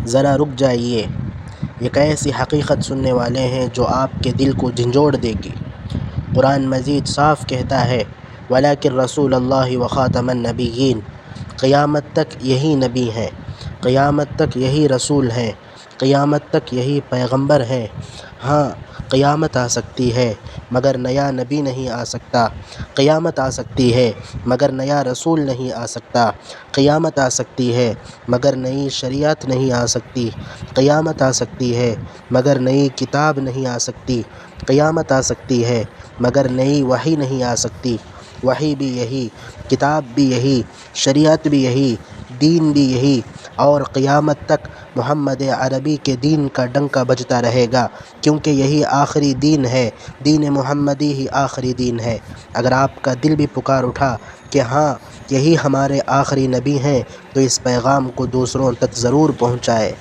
ذرا رک جائیے، ایک ایسی حقیقت سننے والے ہیں جو آپ کے دل کو جھنجھوڑ دے گی۔ قرآن مجید صاف کہتا ہے وَلَٰكِن رَسُولَ اللّٰہِ وَخَاتَمَ النَّبِيِّينَ، قیامت تک یہی نبی ہیں، قیامت تک یہی رسول ہیں، قیامت تک یہی پیغمبر ہیں۔ ہاں، قیامت آ سکتی ہے مگر نیا نبی نہیں آ سکتا، قیامت آ سکتی ہے مگر نیا رسول نہیں آ سکتا، قیامت آ سکتی ہے مگر نئی شریعت نہیں آ سکتی، قیامت آ سکتی ہے مگر نئی کتاب نہیں آ سکتی، قیامت آ سکتی ہے مگر نئی وحی نہیں آ سکتی۔ وحی بھی یہی، کتاب بھی یہی، شریعت بھی یہی، دین بھی یہی، اور قیامت تک محمد عربی کے دین کا ڈنکا بجتا رہے گا، کیونکہ یہی آخری دین ہے، دین محمدی ہی آخری دین ہے۔ اگر آپ کا دل بھی پکار اٹھا کہ ہاں یہی ہمارے آخری نبی ہیں تو اس پیغام کو دوسروں تک ضرور پہنچائے۔